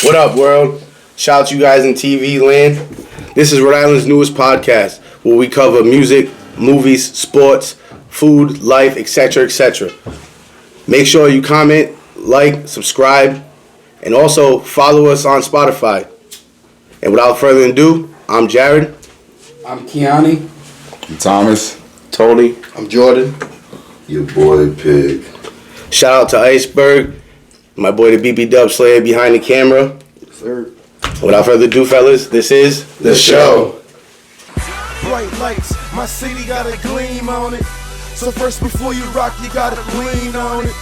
What up, world? Shout out to you guys in TV land. This is Rhode Island's newest podcast where we cover music, movies, sports, food, life, etc., etc. Make sure you comment, like, subscribe, and also follow us on Spotify. And without further ado, I'm Jared. I'm Kiani. I'm Thomas. Tony. I'm Jordan. Your boy Pig. Shout out to Iceberg. My boy the BB Dub Slayer behind the camera. Sir. Without further ado, fellas, this is The Show. Bright lights, my city got a gleam on it. So first before you rock, you gotta lean on it.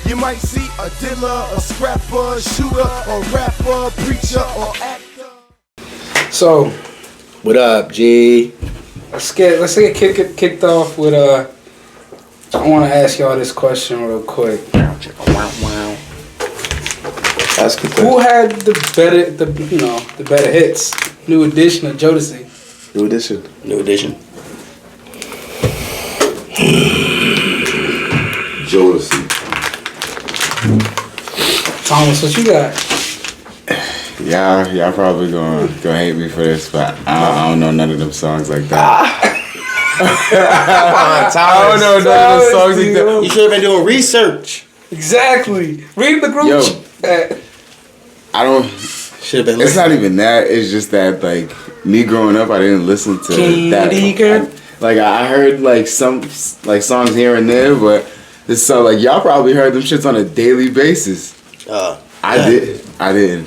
You might see a dealer, a scrapper, a shooter, a rapper, a preacher, or actor. So, What up, G? let's get kicked off with I want to ask y'all this question real quick. Ask it. Who had the better hits? New Edition or Jodeci? New Edition. New Edition. Jodeci. Thomas, what you got? Y'all probably gonna hate me for this, but I don't know none of them songs like that. I don't know none of them songs like that. You should have been doing research. Exactly. Read the group Yo. chat. I don't. Should have been It's listening. not even that. It's just that like me growing up, I didn't listen to Candy girl. Like I heard like some like songs here and there, but this so like y'all probably heard them shits on a daily basis. I didn't.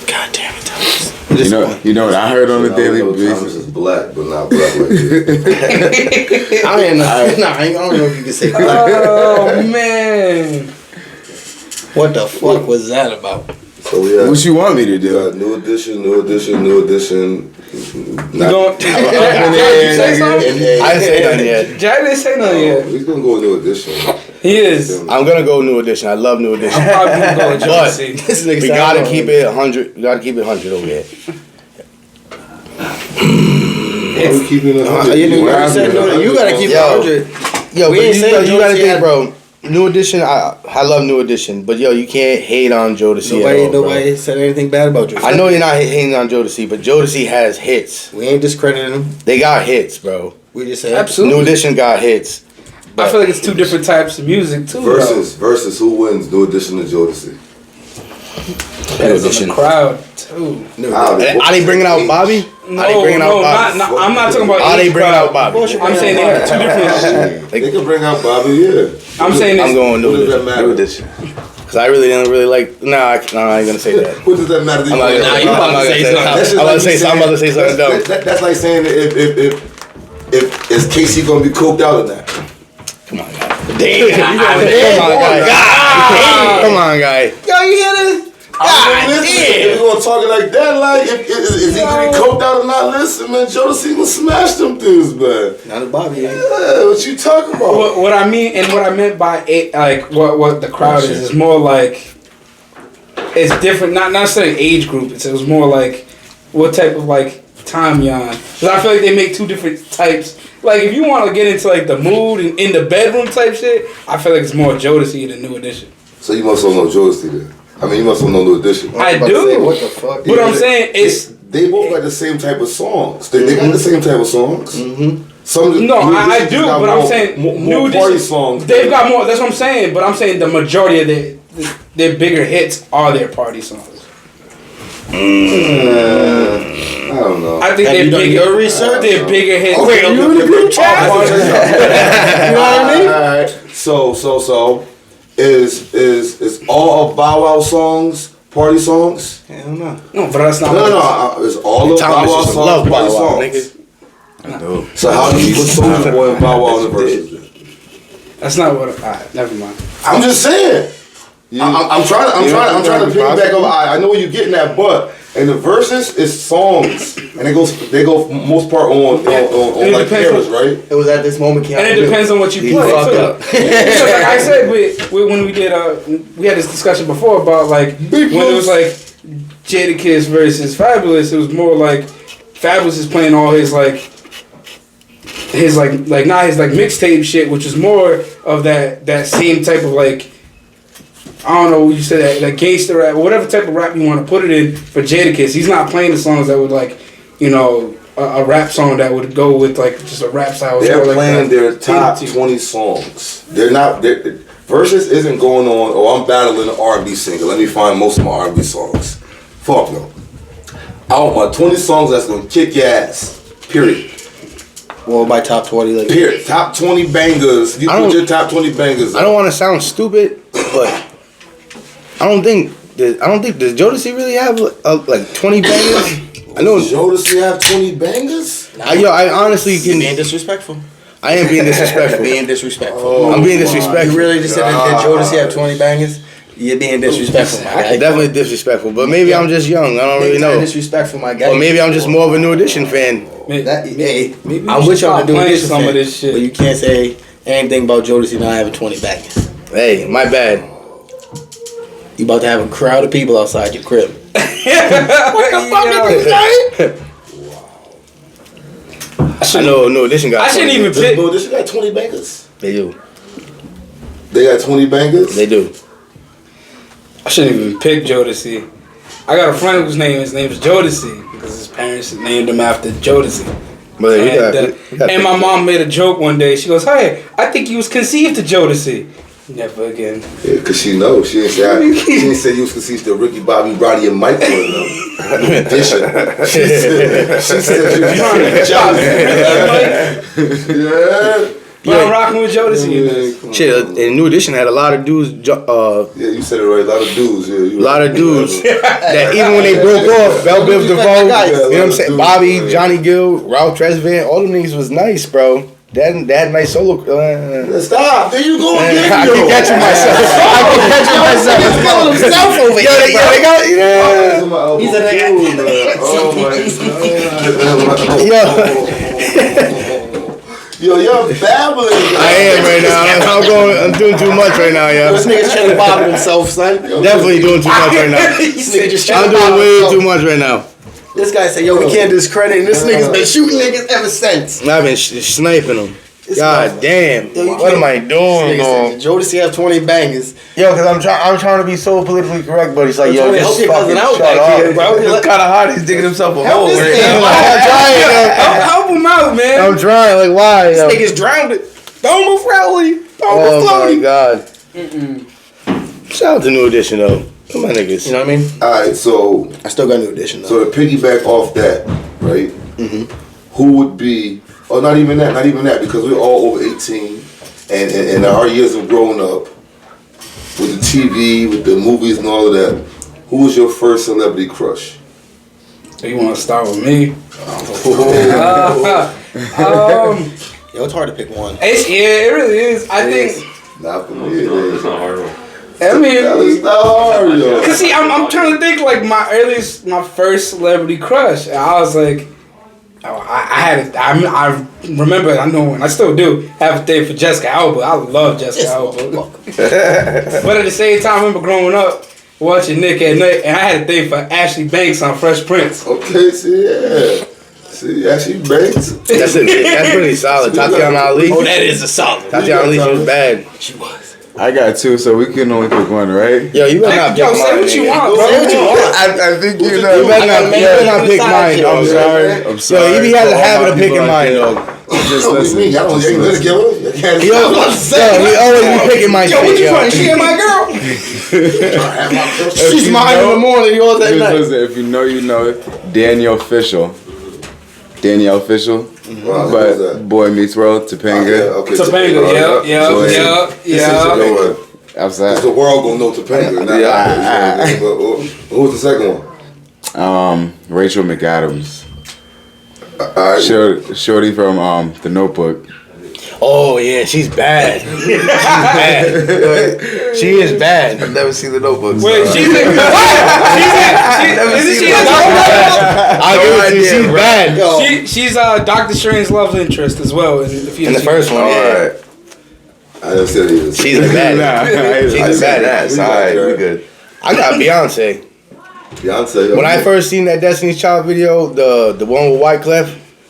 God damn it, Thomas. You know what I heard on a daily Thomas basis. is black, but not black like this. I don't know if you can say that. Oh man. What the fuck was that about? So we have, What you want me to we do? got new edition. You going? I didn't say nothing yet. Jack didn't say nothing yet. He's gonna go with new edition. He is. I'm gonna go New Edition. I love New Edition. I'm probably gonna go with But Jodeci. This nigga we sound gotta wrong. keep it 100. We gotta keep it 100 over here. We keeping it 100. You gotta keep it Yo. 100. Yo, We but ain't you saying gotta Jodeci think, had- bro. New Edition. I love New Edition, but yo, you can't hate on Jodeci at all, bro. Nobody said anything bad about you. I know you're not hating on Jodeci, but Jodeci has hits. We ain't discrediting him. They got hits, bro. We just said Absolutely. New Edition got hits. I feel like it's two different types of music too. Versus who wins new edition of Jodeci? New Edition. The crowd too. Are they bringing out Bobby? Are they bringing out Bobby? I'm not talking about. Are they age bringing crowd. out Bobby? I'm saying they have two different. They can bring out Bobby, yeah. I'm saying I'm this. going New What does that Edition. matter? New Edition. Because I really didn't really like. No, I'm not gonna say that. What does that matter? I'm not gonna you about to say something. That's just I'm about to like you say. I'm about to say something dumb. That's like saying if is Casey gonna be coked out or not? Come on, guy. Damn. Come on, guy. Yo, you hear this? If you gonna talk it like that, like is he gonna be coked out or not? Listen, man, Jodeci gonna smash them things, man. Not a Bobby. Yeah, what you talking about? What I mean and what I meant by like what the crowd is more like it's different. Not necessarily age group. It was more like what type of like time you're on. Because I feel like they make two different types. Like if you want to get into like the mood and in the bedroom type shit, I feel like it's more Jodeci than New Edition. So you must all know Jodeci then. I mean, you must all know New Edition. I do. What the fuck? But I'm saying it's They both got the same type of songs. They got the same type of songs. Some of the no, New I Edition do. got But I'm more- saying more New party Edition songs. They've got more. That's what I'm saying. But I'm saying the majority of their bigger hits are their party songs. I don't know. I think Have they're you done bigger. your research? They're bigger hits. Okay, you in the group chat? You know what I mean? Alright. So is all of Bow Wow songs party songs? Hell no. No, but that's not. No. It's all of Bow Wow Thomas just love songs party Bow Wow, songs. nigga. So how do you put Soulja Boy and Bow Wow in the verses? That's not what. Alright, never mind. I'm just saying. I'm trying to piggyback over. I know where you're getting at, but in the verses it's songs, and they go for most part on it like depends eras, right? It was at this moment, And it depends on what you play. fucked too. up. Because like I said, when we did we had this discussion before about like when it was like Jadakiss versus Fabulous, it was more like Fabulous is playing all his not his mixtape shit, which is more of that same type of like I don't know, you said that gangster rap, or whatever type of rap you want to put it in for Jadakiss. He's not playing the songs that would like, you know, a rap song that would go with like just a rap style. They're like playing their top 20 songs. They're not. Versus isn't going on. Oh, I'm battling an R&B singer. Let me find most of my R&B songs. Fuck no. I want my 20 songs that's gonna kick your ass. Period. Well, my top 20, like. Period. Top 20 bangers. You put your top 20 bangers. I don't want to sound stupid, but I don't think does Jodeci really have like 20 bangers? I know Jodeci have 20 bangers. I honestly can. Being disrespectful. I am being disrespectful. Being disrespectful. Oh, I'm being disrespectful. You really just said that Jodeci have 20 bangers? You're being disrespectful, my guy. Definitely disrespectful, but maybe I'm just young. I don't really know. Disrespectful, my guy. Or maybe I'm just more of a New Edition fan. maybe I'm with you on the New Edition some fan, of this shit. but you can't say anything about Jodeci not having 20 bangers. Hey, my bad. You about to have a crowd of people outside your crib. What the fuck I know New Edition got. I shouldn't 20. even pick. No, this got 20 bangers. They do. They got 20 bangers. They do. I shouldn't even pick Jodeci. I got a friend whose name is Jodeci because his parents named him after Jodeci. But And my mom made a joke one day. She goes, "Hey, I think you was conceived to Jodeci." Never again. Yeah, cause she knows. She didn't say you was conceived to Ricky Bobby, Roddy, and Mike. She said you was trying to be Yeah. Yeah, I'm rocking with Jodeci. Shit, and New Edition had a lot of dudes. Yeah, you said it right. A lot of dudes. Yeah, A lot of dudes that even when they broke off, Bell Biv DeVoe, you know what I'm saying? Bobby, Johnny Gill, Ralph Tresvant, all them niggas was nice, bro. They had nice solo. Stop. There you go again. I can catch you myself. He's killing himself over here. They got, He's a nigga. Oh my God. Yo, you're babbling. I am right now. I'm doing too much right now, yo. This nigga's trying to bother himself, son. Definitely doing too much right now. This nigga just trying I'm to doing bother way himself. too much right now. This guy said, yo, we can't discredit, and this nigga's been shooting niggas ever since. I've been sniping them. This God damn. Yo, you What am I This doing, nigga bro? said, Jodeci have 20 bangers. Yo, because I'm trying to be so politically correct, but he's like, yo, Tony, just help your cousin fucking out shut back up. here, bro. It's kind of hard. He's digging himself a Help hole this right man, now. man. I'm trying, yo. Help him out, man. I'm trying. Like, why, yo? This nigga's drowned. Don't move Rowley. Don't move Oh, my Floaty. God. Shout out to New Edition, though. Come on, niggas. You know what I mean? Alright, so I still got New Edition, though. so to piggyback off that, right? Who would be? Oh, not even that, because we're all over 18, and our years of growing up with the TV, with the movies, and all of that. Who was your first celebrity crush? So you want to start with me? Yo, it's hard to pick one. It really is. I think. Not for me. It is. I mean, That is not hard, yo. cause see, I'm trying to think like my first celebrity crush. And I was like, I remember, I know, and I still do have a thing for Jessica Alba. I love Jessica Alba. But at the same time, I remember growing up watching Nick at Night, and I had a thing for Ashley Banks on Fresh Prince. Okay, see, yeah. See, Ashley Banks. That's really solid. Tatiana Ali. Oh, that is a solid. Tatiana Ali, she was bad. She was. I got two, so we can only pick one, right? Yo, you better not pick Yo, mine. say what you nigga. want, bro. Say what you want. I think you You know. better not pick mine, yo. I'm sorry. I'm Yo, sorry. he has a For all habit my of picking people out mine, there. yo. Just What do you listen. mean? Y'all don't Just ain't listen. kill her? He always be picking my shit, yo. She ain't my girl. She's you mine in know- the morning, yours at Just night. listen, if you know, you know it. Danielle Fishel. But Boy Meets World, Topanga. Okay, Topanga, yeah. Outside. It's the world gonna know Topanga. Who was the second one? Rachel McAdams. Alright. Shorty from The Notebook. Oh, yeah, she's bad. She's bad. She is bad. I've never seen the Notebook. Wait, she's in what? Isn't she? I'll give it to you. She's bad. She's Doctor Strange's love interest as well in In the first one, yeah. I didn't say it either. She's a bad. She's a badass. Alright, we good. I got Beyonce. Beyonce. When I first seen that Destiny's Child video, the one with Wyclef,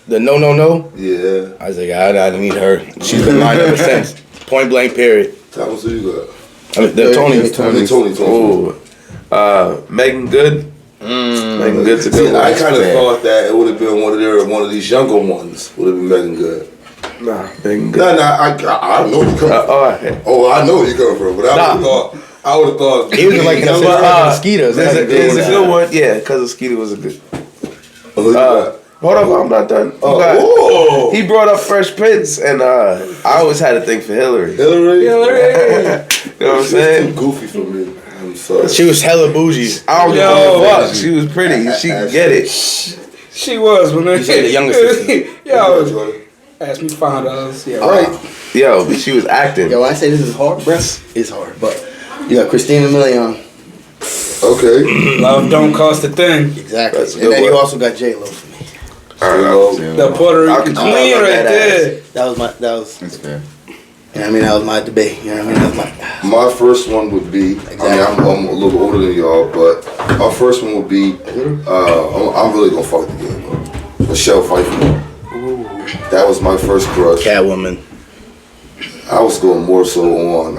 the No, Yeah. I was like, I need her. She's been mine ever since. Point blank, period. Thomas, who you got? I mean, the Tony. Tony. Ooh. Megan Good. Megan Good's a good one. I kind of thought that it would have been one of these younger ones. Would have been Megan Good. Nah, Megan Good. I know where you coming from. Okay. Oh, I know where you coming from, but I would have thought He was like Skeeters. There's a good one. Yeah, Cousin Skeeter was a good. Hold up, I'm not done. He brought up Fresh Prince, and I always had a thing for Hillary. Hillary. You know what I'm saying? Too goofy for me. I'm sorry. She was hella bougie. I don't give a fuck. She was pretty. She could get it. She was, man. You said the youngest sister. Yo, ask me $5. Yeah, right. Yo, but she was acting. Yo, I say this is hard, bruh. It's hard, but you got Christina Milian. Okay. Love don't cost a thing. Exactly. That's a And good then you one. also got J-Lo for me. The Puerto Rican queen right there. That's fair. You know what I mean? That was my debate. You know what I mean? That was My first one would be. I mean, I'm a little older than y'all, but my first one would be. I'm really gonna fuck the game up. Michelle Pfeiffer. That was my first crush. Catwoman. I was going more so on.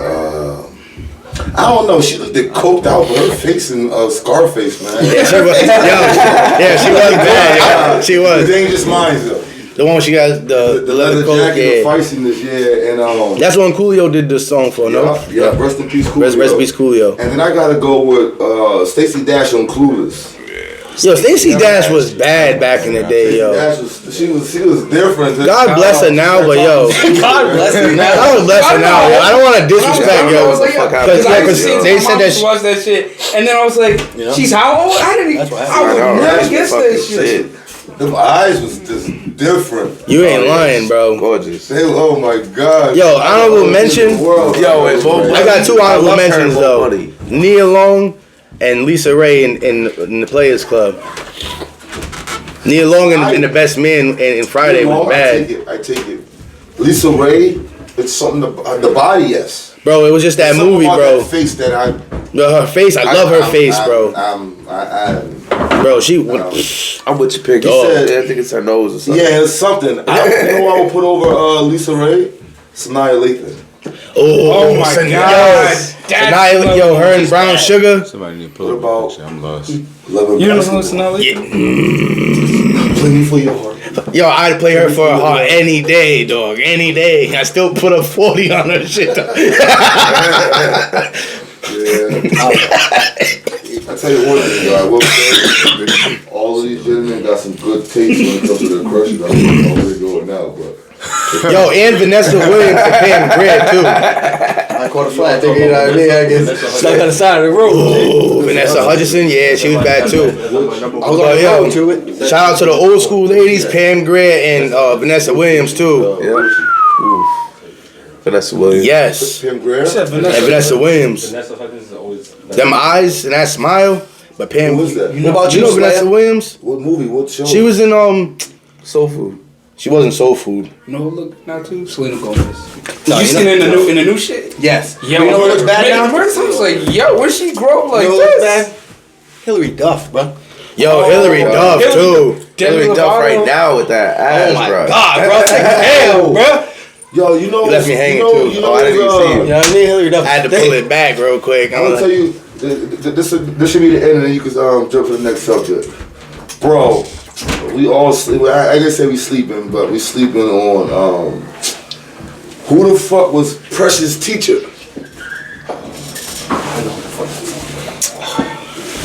I don't know. She looked coked out with her face in Scarface, man. Yeah, she was. She was bad. Yeah, she The was. Dangerous Minds, though. The one she got the leather coat. jacket, Yeah. the feistiness, and That's when Coolio did the song for, no? yeah. Rest in peace, Coolio. Rest in peace, Coolio. And then I gotta go with Stacey Dash on Clueless. Yo, Stacey Dash was bad back in the day, yo. Dash she was different. God bless her now, but yo. God bless her now. God bless her now, yo. I don't want to disrespect, yo. Because they said that watched that shit, and then I was like, Yeah. she's how old? I didn't. That's what I would never guess that shit. Them eyes was just different. You ain't lying, bro. Gorgeous. Oh my God. Yo, honorable mention. I got two honorable mentions though. Nia Long and Lisa Ray in the Players Club. Nia Long in The Best Man in Friday was bad. I take it. Lisa Ray, it's something the body, yes. Bro, it was just that Something movie, about bro. That face that Her face, I love her face, bro. Bro, she. I'm with your pick. Dog. I think it's her nose or something. Yeah, it's something. You know I would put over Lisa Ray? Sanaya Lathan. Oh my God. Sanaya, yo, her and Brown Sugar. Somebody need to pull What up a about- picture. I'm lost. You don't know Sonali? Play me for your heart. Yo, I'd play her for a heart any day, dog. Any day. I still put a 40 on her shit, though. I tell you one thing, though. I will say, all of these gentlemen got some good taste when it comes to their crushes. I don't know where they're going now, but. Yo, and Vanessa Williams for Pam Grier, too. I caught a flat. You know what I mean? I guess stuck on the side of the road. Ooh, Vanessa Hudson, yeah, she was bad, too. I was on the road to it. Shout out to the old school ladies, Pam Grier and Vanessa Williams, too. Vanessa Williams. Yes. Pam Grier? And Vanessa Williams. Them eyes and that smile. But Pam, Who is that? you know Vanessa Williams? What movie? What show? She was in Soul Food. She wasn't Soul Food. No, look, not too. Selena Gomez. No, You seen in the new shit? Yes. Yo, you know what looks bad Megan now? Burns, I was like, yo, where she grow up like You know what looks this? bad? Hillary Duff, bro. Yo, Hillary Duff, too. Hillary Duff right now with that ass, Oh my bro. God, bro. Take the hell, bro. Yo, you know. You left me hanging, too. I didn't even see you. You know what I mean? Hillary Duff. I had to pull it back real quick. I'm gonna tell you, this should be the end, and then you can jump to the next subject. Bro, we all sleep. I guess say we sleeping, but we sleeping on who the fuck was Precious' teacher?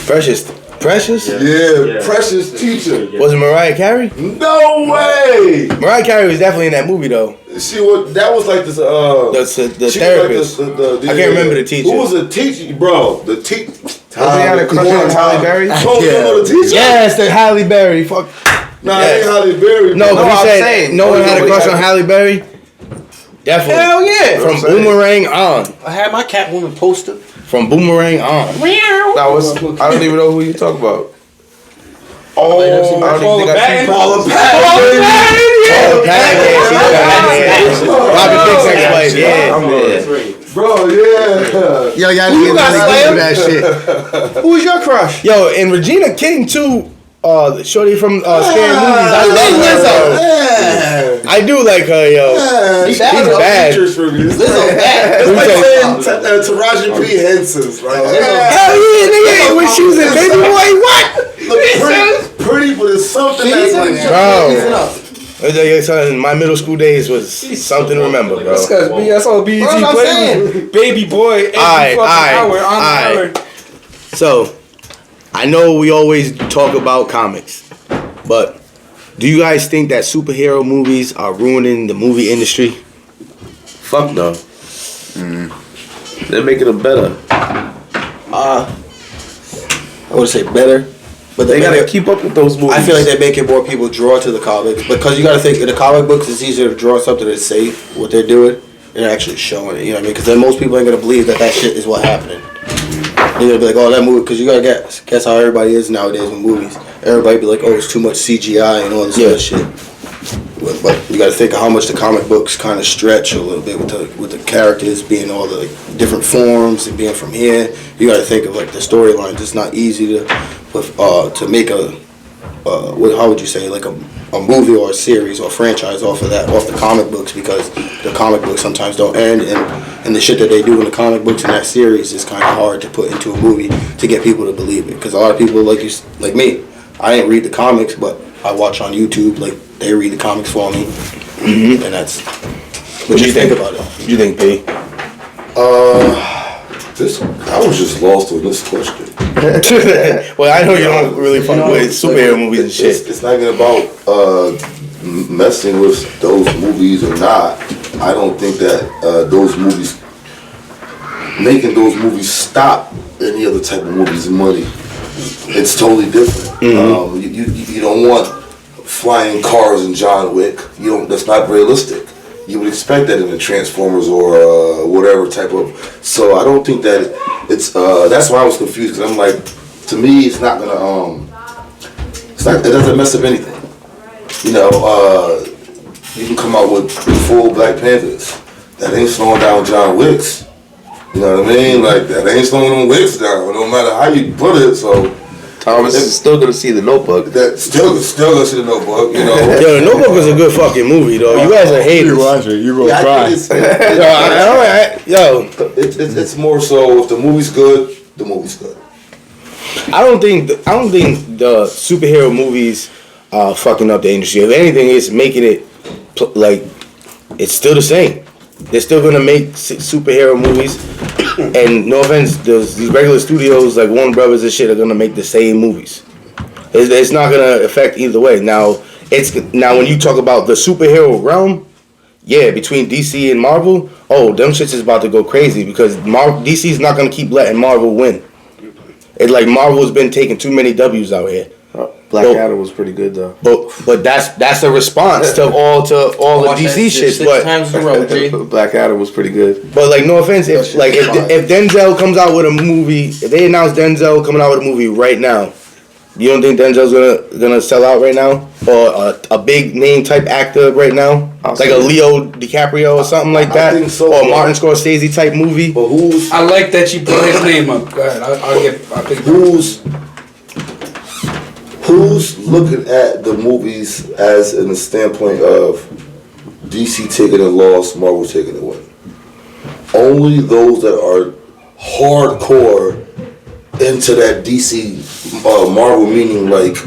Precious? Yeah, Precious' teacher. Was it Mariah Carey? No way. Mariah Carey was definitely in that movie, though. She was. That was like this. The she therapist. Was like I can't remember the teacher. Who was the teacher, bro? The teacher. Was he had a crush on Halle Berry? Oh, you don't know the teacher? Yes, the Halle Berry. Fuck. Nah, Yes. it ain't Halle Berry. No, bro. but he I'm said saying, no one oh, had a nobody crush had on it. Halle Berry. Definitely. Hell yeah. From Boomerang on. I had my Catwoman poster. From Boomerang on. No, I don't even know who you talk about. Oh, I don't even think I seen Paula Patton. Oh, Patton, yeah, she was yeah. I'm dead. Bro, yeah. Yo, y'all Who you got, niggas Slam? do that shit. Who was your crush? Yo, and Regina King too. the shorty from Scary Movies. I love her. I do like her, yo. She's bad. Lizzo bad. It's like saying Taraji P. Henson's, right? Hell yeah, nigga. When she was in Baby Boy, what? Pretty, but it's something that's like, bro. My middle school days was something to remember, bro. That's all BET played. Baby Boy, every fucking hour on the hour. So, I know we always talk about comics, but do you guys think that superhero movies are ruining the movie industry? Fuck no. They're making it better. I would say better, but They gotta keep up with those movies. I feel like they're making more people draw to the comics because you gotta think in the comic books it's easier to draw something that's safe, what they're doing, and actually showing it. You know what I mean? Because then most people ain't gonna believe that shit is what happening. You're gonna be like, oh, that movie, because you gotta guess how everybody is nowadays with movies. Everybody be like, oh, it's too much CGI and all this other shit. But you gotta think of how much the comic books kind of stretch a little bit with the characters being all the different forms and being from here. You gotta think of like the storylines. It's not easy to make how would you say, like a movie or a series or a franchise off the comic books, because the comic books sometimes don't end, and the shit that they do in the comic books in that series is kind of hard to put into a movie to get people to believe it. Because a lot of people like me, I didn't read the comics, but I watch on YouTube, like they read the comics for me, and that's what you think about it. What you think, P? I was just lost on this question. Well, I know you don't really fuck with superhero movies and shit. It's not even about messing with those movies or not. I don't think that making those movies stop any other type of movies and money. It's totally different. You don't want flying cars in John Wick. That's not realistic. You would expect that in the Transformers or whatever type of. So I don't think that it's. That's why I was confused, because I'm like, to me, it's not gonna. It doesn't mess up anything. You can come out with full Black Panthers. That ain't slowing down John Wicks. You know what I mean? Like that ain't slowing them Wicks down. No matter how you put it. So. Thomas is still gonna see the Notebook. That still gonna see the Notebook. You know. Yo, the Notebook was a good fucking movie, though. You guys are haters. You watch it, you gonna cry. It's more so if the movie's good, the movie's good. I don't think the superhero movies are fucking up the industry. If anything, it's making it like it's still the same. They're still gonna make superhero movies, and no offense, these regular studios like Warner Brothers and shit are gonna make the same movies. It's not gonna affect either way. Now when you talk about the superhero realm, yeah, between DC and Marvel, them shits is about to go crazy, because DC's not gonna keep letting Marvel win. It's like Marvel's been taking too many W's out here. Black Adam was pretty good though. But that's a response to all the DC shit. But times in a row, G. Black Adam was pretty good. But like, no offense, if Denzel comes out with a movie, if they announce Denzel coming out with a movie right now, you don't think Denzel's gonna sell out right now, or a big name type actor right now, like a Leo DiCaprio or something like that, I think so, or a Martin Scorsese type movie? But I like that you brought his name up. Go ahead. I'll pick Who's looking at the movies as in the standpoint of DC taking a loss, Marvel taking a win? Only those that are hardcore into that DC Marvel, meaning like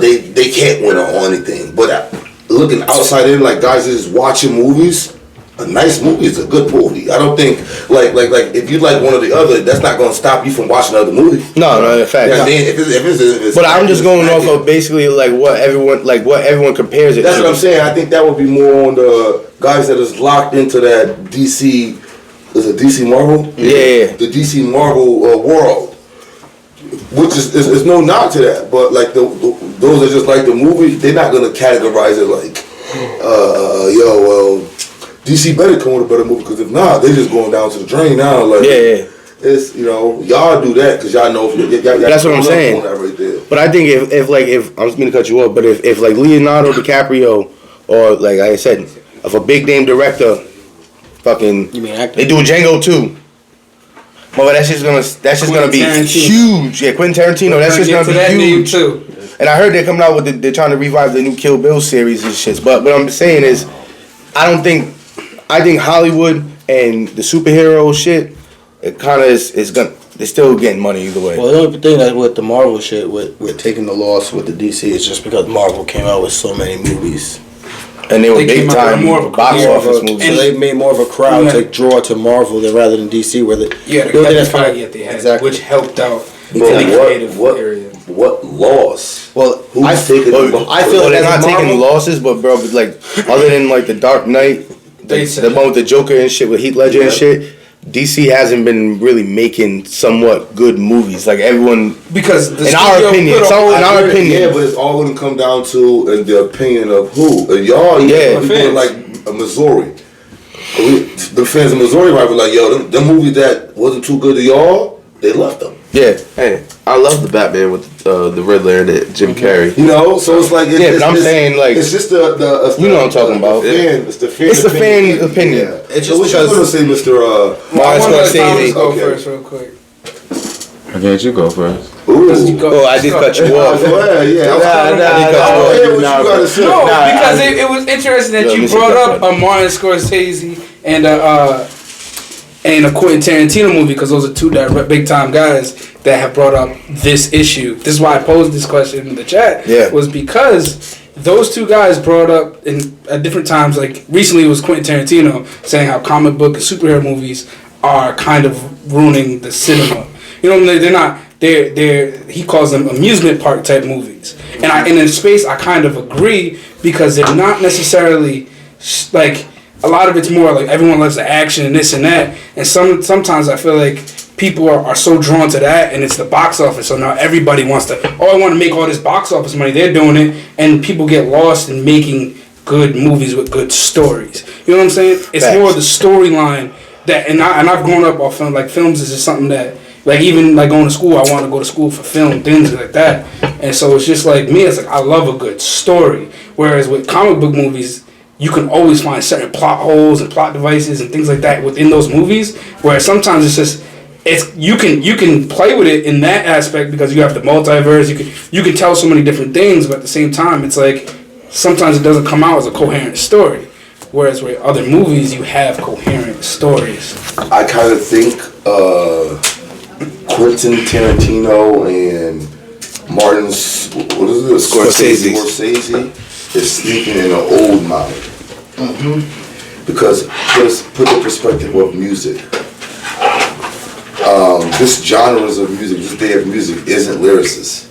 they can't win on anything. But looking outside in, like guys that is watching movies, a nice movie is a good movie. I don't think like if you like one or the other, that's not going to stop you from watching another movie. No, in fact. Yeah, if it's but I'm just going off of basically like what everyone compares it to. That's what I'm saying. I think that would be more on the guys that is locked into that DC. Is it DC Marvel? Yeah. The DC Marvel world, which is no knock to that, but like those that just like the movie, they're not going to categorize it like, DC better come with a better movie, because if not, they just going down to the drain now. Like, it's y'all do that because y'all know. That's what I'm saying. Right there. But I think if I'm just gonna cut you off, but if like Leonardo DiCaprio or like I said, if a big name director, fucking, you mean actor? they do Django too. But that's just gonna be huge. Yeah, Quentin Tarantino. That's just gonna be huge too. And I heard they're coming out with they're trying to revive the new Kill Bill series and shit. But what I'm saying is, I think Hollywood and the superhero shit, it kind of is gonna. They're still getting money either way. Well, the only thing that with the Marvel shit, with taking the loss with the DC, is just because Marvel came out with so many movies. And they were big time box office movies. So they made more of a crowd to draw to Marvel than rather than DC, where the they had, exactly, which helped out the creative area. What loss? Well, I feel like they're not taking losses, but bro, like other than like the Dark Knight, the one with the Joker and shit with Heath Ledger and shit. DC hasn't been really making somewhat good movies. Like everyone, because in our opinion, yeah, but it's all gonna come down to the opinion of who y'all. Yeah, like Missouri. The fans of Missouri might be like, yo, them movies that wasn't too good to y'all, they left them. Yeah, hey, I love the Batman with the Riddler and Jim Carrey. You know, so it's like I'm saying like it's just the you know what I'm talking about. It's the fan opinion. Yeah. It's just what you gonna say, Mr. Martin Scorsese. Go first, real quick. I can't you go first? Oh, I did cut you off. No, because it was interesting that you brought up a Martin Scorsese and a Quentin Tarantino movie, because those are two big time guys that have brought up this issue. This is why I posed this question in the chat. Yeah. Was because those two guys brought up at different times. Like recently, it was Quentin Tarantino saying how comic book and superhero movies are kind of ruining the cinema. You know, they're not. They're he calls them amusement park type movies, and in space I kind of agree, because they're not necessarily like. A lot of it's more like everyone loves the action and this and that, and sometimes I feel like people are so drawn to that, and it's the box office. So now everybody wants to. Oh, I want to make all this box office money. They're doing it, and people get lost in making good movies with good stories. You know what I'm saying? It's more the storyline that, and I've grown up off film. Like films is just something that, like even like going to school, I want to go to school for film, things like that. And so it's just like me. It's like I love a good story. Whereas with comic book movies, you can always find certain plot holes and plot devices and things like that within those movies, where sometimes you can play with it in that aspect because you have the multiverse, you can tell so many different things, but at the same time it's like sometimes it doesn't come out as a coherent story, whereas with other movies you have coherent stories. I kind of think Quentin Tarantino and Martin's Scorsese is sleeping in an old mind. Because just put the perspective of music. This genres of music, this day of music isn't lyricist.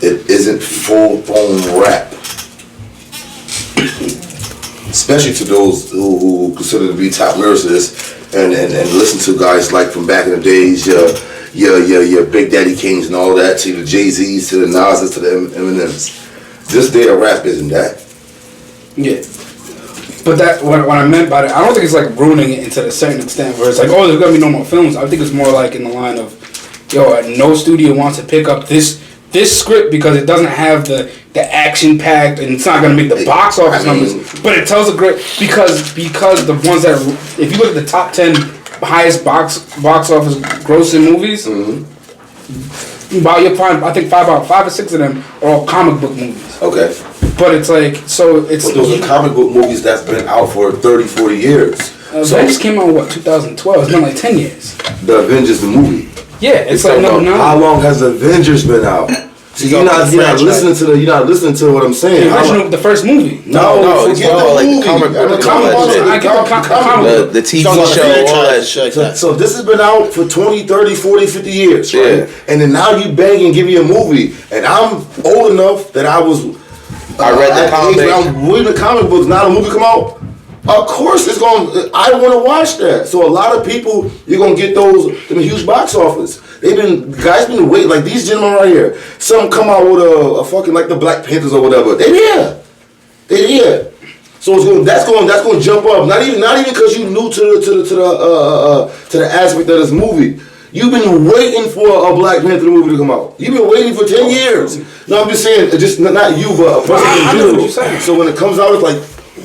It isn't full-blown rap. Especially to those who consider to be top lyricists and listen to guys like from back in the days, your Big Daddy Kings and all that, to the Jay-Z's, to the Nas's, to the Eminems. This day of rap isn't that. Yeah. But that what I meant by it, I don't think it's like ruining it to a certain extent where it's like, oh, there's gonna be no more films. I think it's more like in the line of, yo, no studio wants to pick up this script because it doesn't have the action packed and it's not gonna make the box office numbers. But it tells a great because the ones that, if you look at the top 10 highest box office grossing movies, you'll find I think 5 or 6 of them are all comic book movies. Okay. But it's like, so it's... But those are comic book movies that's been out for 30, 40 years. So that just came out in, 2012? It's been like 10 years. The Avengers, the movie. Yeah, it's like no. How long has Avengers been out? See, you're not listening to what I'm saying. The original, the first movie. No, it's more like the comic book. The TV show, all that shit. So this has been out for 20, 30, 40, 50 years, right? Yeah. And then now you bang and give me a movie. And I'm old enough that I read the comic book. I'm reading the comic books. Now the movie come out. Of course it's I want to watch that. So a lot of people, you're going to get them huge box office. Guys been waiting, like these gentlemen right here. Some come out with a fucking, like the Black Panthers or whatever. They're here. So that's going to jump up. Not even because you new to the aspect of this movie. You've been waiting for a Black Panther movie to come out. You've been waiting for 10 years. No, I'm just saying, just not you, but a person in general. So when it comes out, it's like,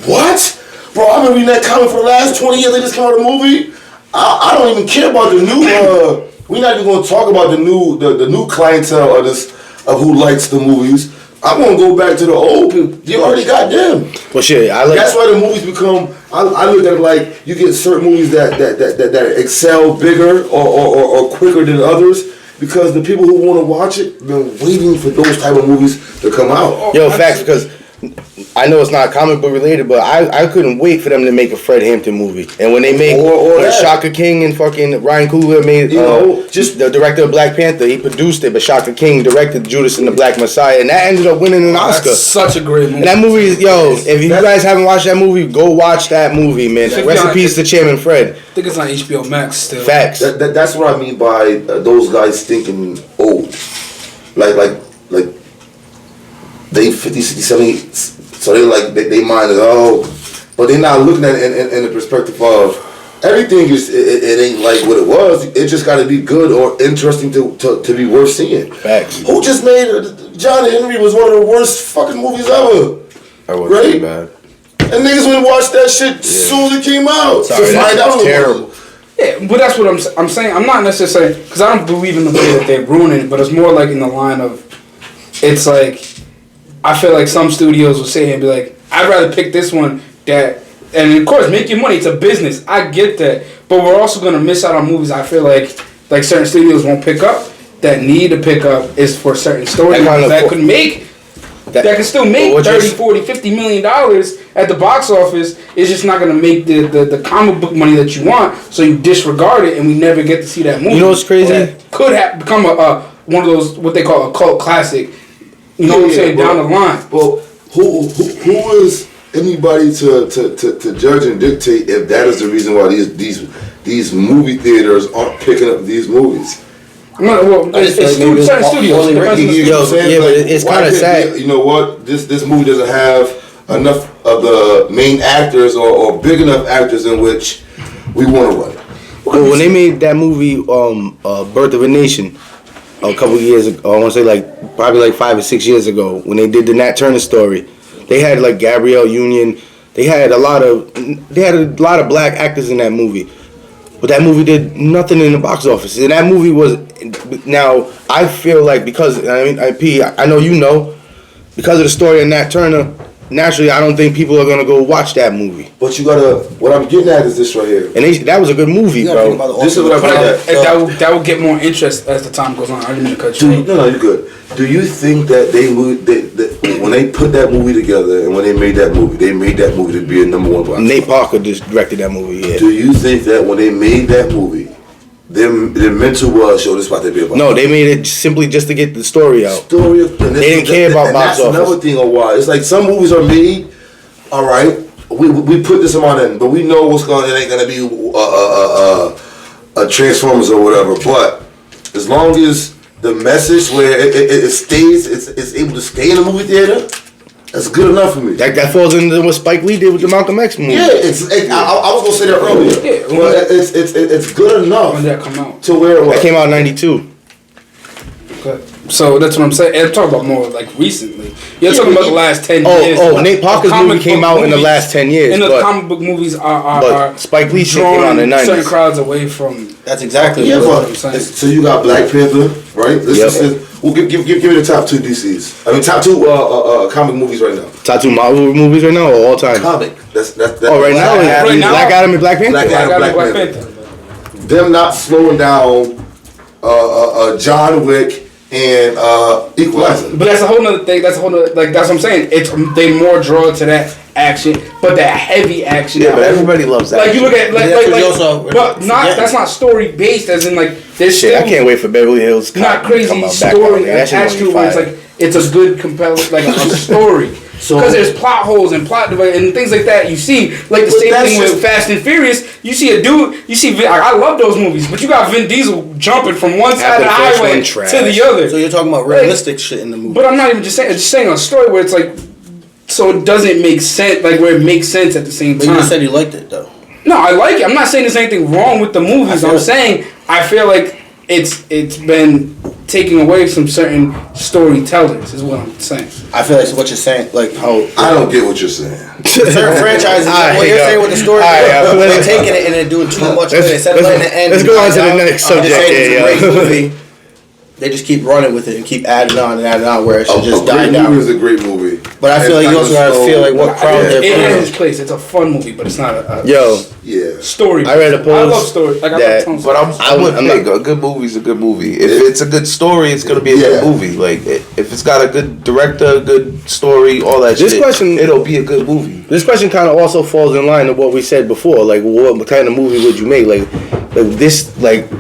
what? Bro, I've been reading that comic for the last 20 years. They just came out a movie. I don't even care about the new. We're not even going to talk about the new clientele of who likes the movies. I'm gonna go back to the old people. You already got them. Well, shit, that's why the movies become. I look at it like you get certain movies that excel bigger or quicker than others because the people who want to watch it been waiting for those type of movies to come out. Yo, facts, because I know it's not comic book related, but I couldn't wait for them to make a Fred Hampton movie. And when they make when Shaka King and fucking Ryan Coogler made, just the director of Black Panther, he produced it, but Shaka King directed Judas and the Black Messiah, and that ended up winning an Oscar. That's such a great movie. And that movie is, if you guys haven't watched that movie, go watch that movie, man. Rest in peace to Chairman Fred. I think it's on HBO Max still. Facts. That's what I mean by those guys thinking old. Like they 50, 60, 70. So they mind is but they're not looking at it in the perspective of everything is it ain't like what it was. It just got to be good or interesting to be worth seeing. Facts. Who just made John Henry was one of the worst fucking movies ever. That wasn't too bad. And niggas went and watched that shit as soon as it came out. Sorry, that's terrible. Yeah, but that's what I'm saying. I'm not necessarily saying because I don't believe in the way that they're ruining it, but it's more like in the line of it's like. I feel like some studios will sit here and be like, I'd rather pick this one and of course, make your money. It's a business. I get that. But we're also going to miss out on movies I feel like certain studios won't pick up that need to pick up is for certain storylines that can still make 30, 40, 50 million dollars at the box office. It's just not going to make the comic book money that you want, so you disregard it and we never get to see that movie. You know what's crazy? That could have become one of those, what they call a cult classic. You know what I'm saying? Down the line. Well, who is anybody to judge and dictate if that is the reason why these movie theaters aren't picking up these movies? It's certain studios. But it's kind of sad. You know what? This movie doesn't have enough of the main actors or big enough actors in which we want to run it. Well, when they made that movie, Birth of a Nation, a couple years ago, I want to say probably 5 or 6 years ago, when they did the Nat Turner story, they had Gabrielle Union. They had a lot of black actors in that movie, but that movie did nothing in the box office. And that movie was now I feel like because I know you know because of the story of Nat Turner. Naturally, I don't think people are gonna go watch that movie. But you gotta. What I'm getting at is this right here. And that was a good movie, bro. This is what I'm getting at. That will get more interest as the time goes on. I didn't mean to cut you. No, you're good. Do you think that when they put that movie together and when they made that movie to be a number one box? Nate Parker just directed that movie. Yeah. Do you think that when they made that movie, their mental was, yo, this about to be about? No, they made it simply just to get the story out. They didn't care about box office. That's another thing of why. It's like some movies are made, all right, we put this amount in, but we know what's going. It ain't gonna be a Transformers or whatever. But as long as the message where it stays, it's able to stay in the movie theater. That's good enough for me. That falls into what Spike Lee did with the Malcolm X movie. Yeah, I was gonna say that earlier. Yeah, but it's good enough. When that come out? To where that came out in '92. Okay. So that's what I'm saying. I'm talking about more recently. You're talking about the last 10 years. Nate Parker's movie came out in the last 10 years. And the comic book movies are Spike Lee shit came out in the 90s. Certain crowds away from. That's exactly what I'm saying. So you got Black Panther, right? We'll give me the top 2 DCs. I mean, top 2 comic movies right now. Top 2 Marvel movies right now or all time? Comic. That's right now, Black Adam and Black Panther. Black Panther. Them not slowing down John Wick and Equalizer. But that's a whole nother thing. That's what I'm saying. They more draw to that action, but that heavy action. Yeah, but everybody loves that. You look at that's not story based. As in there's shit. I can't wait for Beverly Hills. Not crazy story attached to it. Where it's a good compelling a story. Because there's plot holes and plot and things like that. You see, the same thing with Fast and Furious. You see a dude. You see, I love those movies, but you got Vin Diesel jumping from one side of the highway to the other. So you're talking about realistic shit in the movie. But I'm not even just saying. I'm just saying a story where it's so it doesn't make sense. Where it makes sense at the same time. But you said you liked it though. No, I like it. I'm not saying there's anything wrong with the movies. I'm saying I feel like it's been taking away from certain storytellers. Is what I'm saying. I feel like what you're saying, like how I don't get what you're saying. certain franchises, what you're saying with the story, they're taking it and they're doing too much with it. Instead of letting it end. Let's go on to the next subject. It's a great movie. They just keep running with it and keep adding on and adding on where it should just die down. A great movie is a great movie. But I feel like you also gotta feel like what crowd they're It playing. has its place. It's a fun movie, but it's not a Yeah. story. I read a post I love story. Like I love tons But of I would think a good movie's a good movie. If it's a good story, it's gonna be a good movie. Like if it's got a good director, a good story, all that This shit, question- it'll be a good movie. This question kind of also falls in line with what we said before. Like, what kind of movie would you make? Like this, like.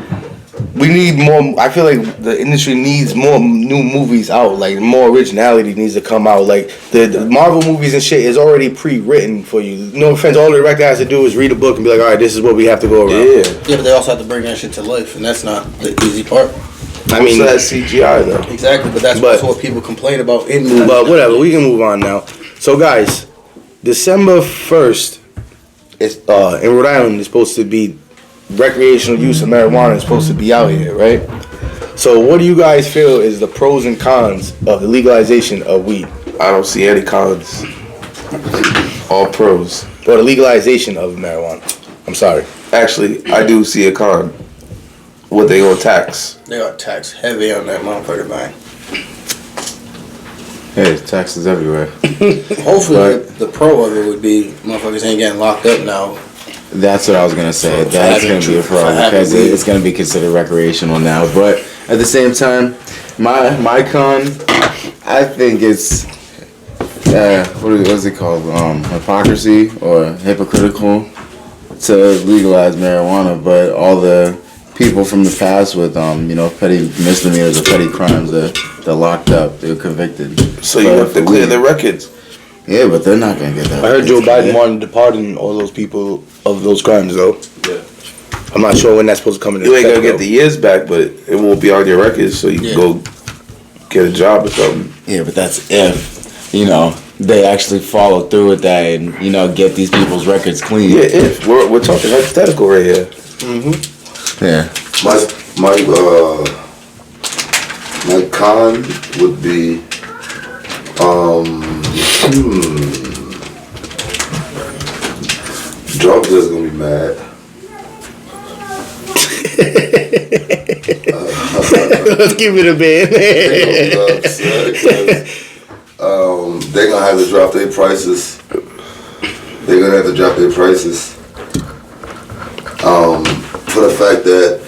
We need more. I feel like the industry needs more new movies out. Like more originality needs to come out. Like the Marvel movies and shit is already pre-written for you. No offense, all the director has to do is read a book and be like, all right, this is what we have to go around. Yeah, but they also have to bring that shit to life, and that's not the easy part. I mean, that's CGI though. Exactly, but that's what people complain about in movies. But whatever, we can move on now. So guys, December 1st, is in Rhode Island is supposed to be recreational use of marijuana is supposed to be out here, right? So what do you guys feel is the pros and cons of the legalization of weed? I don't see any cons. All pros. Or the legalization of marijuana. I'm sorry. Actually, I do see a con. What they gonna tax? They got tax heavy on that motherfucker, man. Hey, taxes everywhere. Hopefully, the pro of it would be motherfuckers ain't getting locked up now. That's what I was gonna say. For That's having gonna be a for problem having because weed. it's gonna be considered recreational now. But at the same time, my con, I think it's what is it called? Hypocrisy or hypocritical to legalize marijuana, but all the people from the past with petty misdemeanors or petty crimes, they're locked up, they're convicted. So you have to clear their records. Yeah, but they're not gonna get that. I heard Joe Biden wanted to pardon all those people of those crimes, though. Yeah. I'm not sure when that's supposed to come into You ain't effect, gonna get though. the years back, but it won't be on your records, so you can go get a job or something. Yeah, but that's if they actually follow through with that and get these people's records clean. Yeah, if we're talking hypothetical right here. Yeah. My con would be drug dealers gonna be mad. Let's keep it a bit. They gonna be upset 'cause, they're gonna have to drop their prices. They're gonna have to drop their prices. For the fact that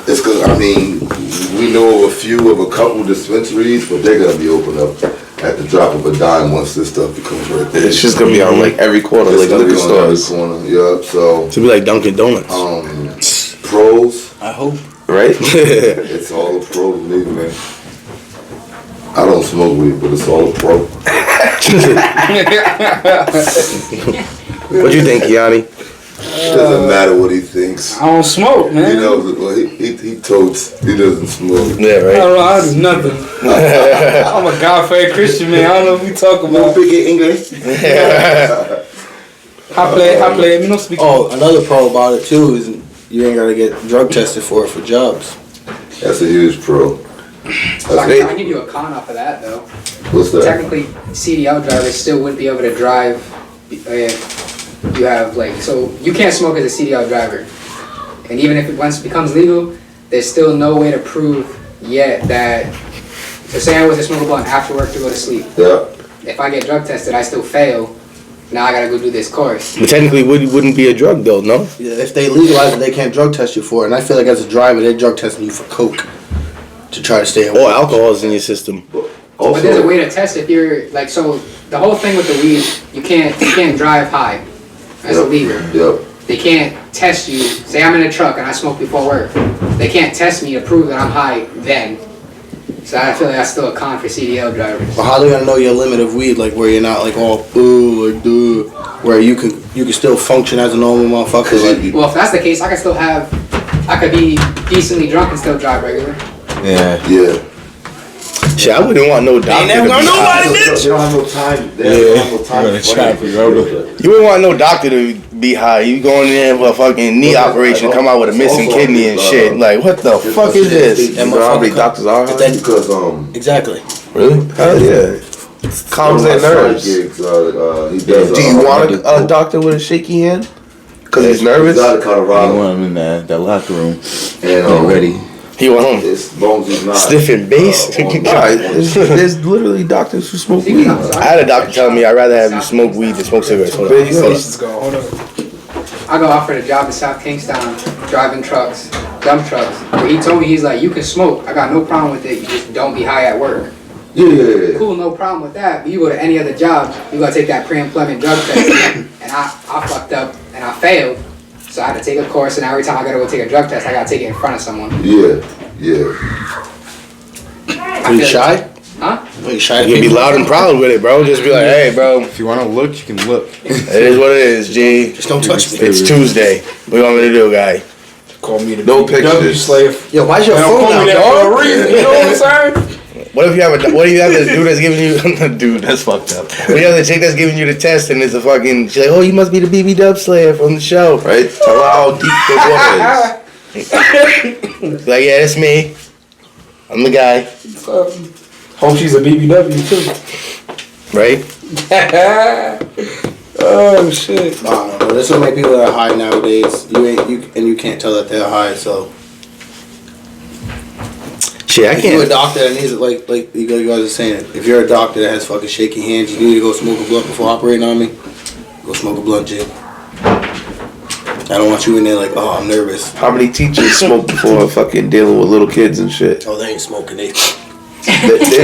it's cause we know of a couple dispensaries, but they're gonna be open up at the drop of a dime once this stuff becomes regulated. It's just gonna be on like every corner, like liquor stores. Yeah, so To be like Dunkin' Donuts. pros, I hope. Right? it's all a pro to me, man. I don't smoke weed, but it's all a pro. What do you think, Kiani? It doesn't matter what he thinks. I don't smoke, man. He knows it. Well, he totes. He doesn't smoke. Yeah, I right? don't know. I do nothing. I'm a God-fearing Christian, man. I don't know what we talk about. Speak English. I play. Me no speak. Oh, another pro about it too is you ain't gotta get drug tested for jobs. That's a huge pro. I'll give you a con off of that though. What's that? Technically, CDL drivers still wouldn't be able to drive if you have so you can't smoke as a CDL driver. And even if it once becomes legal, there's still no way to prove yet that, so say I was to smoke a blunt after work to go to sleep. Yeah. If I get drug tested, I still fail. Now I gotta go do this course. But technically, wouldn't be a drug, though, no? Yeah, if they legalize it, they can't drug test you for it. And I feel like as a driver, they're drug testing you for coke to try to stay away. Or alcohol is in your system. But there's a way to test if you're so the whole thing with the weed, you can't drive high. That's illegal. Yep. They can't test you. Say I'm in a truck and I smoke before work. They can't test me to prove that I'm high then. So I feel like that's still a con for CDL drivers. But how they gonna know your limit of weed, like where you're not like all where you can still function as a normal motherfucker? Like, Well, if that's the case, I could be decently drunk and still drive regular. Yeah. Yeah. Shit, I wouldn't want no doctor. never gonna know They don't have no time. They don't have no time. You're gonna trap you over. You wouldn't want no doctor to be high. You going in for a fucking knee operation, come out with a missing kidney and shit. Like, what the fuck is this? You know how many doctors are? Because Exactly. Really? Hell yeah. Calms their nerves. Gigs, he does, Do you want a doctor with a shaky hand? Because he's nervous? He's out of You Colorado. want him in that locker room. And Get ready. He went home. As long as he's not Sniffing bass. There's literally doctors who smoke weed. I had a doctor telling me I'd rather have you smoke weed than smoke cigarettes. Hold There on. you go. Let's go. Hold on. I got offered a job in South Kingstown, driving trucks, dump trucks. But he told me, he's like, you can smoke. I got no problem with it. You just don't be high at work. Yeah. Cool, no problem with that. But you go to any other job, you gotta take that pre-employment drug test. And I fucked up and I failed. So I had to take a course, and every time I gotta go take a drug test, I gotta take it in front of someone. Yeah. Are you shy? Huh? Are you shy? You can be loud and proud with it, bro. Just be like, hey, bro, If you want to look, you can look. it is what it is, G. Just don't touch me. It's Tuesday. What you want me to do, guy? Call me the No BBW pictures. slave. Yo, why's your They don't phone call me out, that for dog? a reason. You know what I'm saying? What if you have the dude that's giving you dude that's fucked up? What if you have the chick that's giving you the test and it's a fucking she's like, oh, you must be the BBW slayer from the show, Right? Tell her how deep the water is. like, yeah, that's me. I'm the guy, Hope she's a BBW too. right? Oh shit. I don't know. There's so many people that are high nowadays. You can't tell that they're high. So Shit, I if you're a can't. doctor that needs it, like you guys are saying, if you're a doctor that has fucking shaky hands, you need to go smoke a blunt before operating on me. Go smoke a blunt, Jay. I don't want you in there like, oh, I'm nervous. How many teachers smoke before fucking dealing with little kids and shit? Oh, they ain't smoking. They're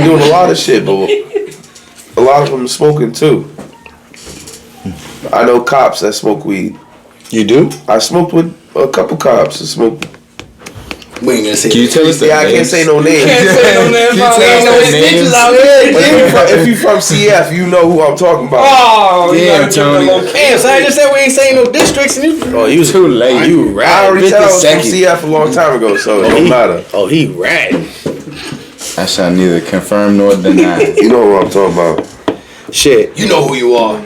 doing a lot of shit, but a lot of them are smoking too. I know cops that smoke weed. You do? I smoked with a couple cops that smoke. We ain't gonna say. Can you tell us the Yeah, I can't names? say no names. Can't say no names. But if you from CF, you know who I'm talking about. Oh, you Damn, gotta give Tony. the location. Damn, so I just said we ain't saying no districts. And you, Oh, you Too late. You I rat. already said I was from second. CF a long time ago, so it don't matter. Oh, he rat. I shall neither confirm nor deny. You know what I'm talking about. Shit. you know who you are.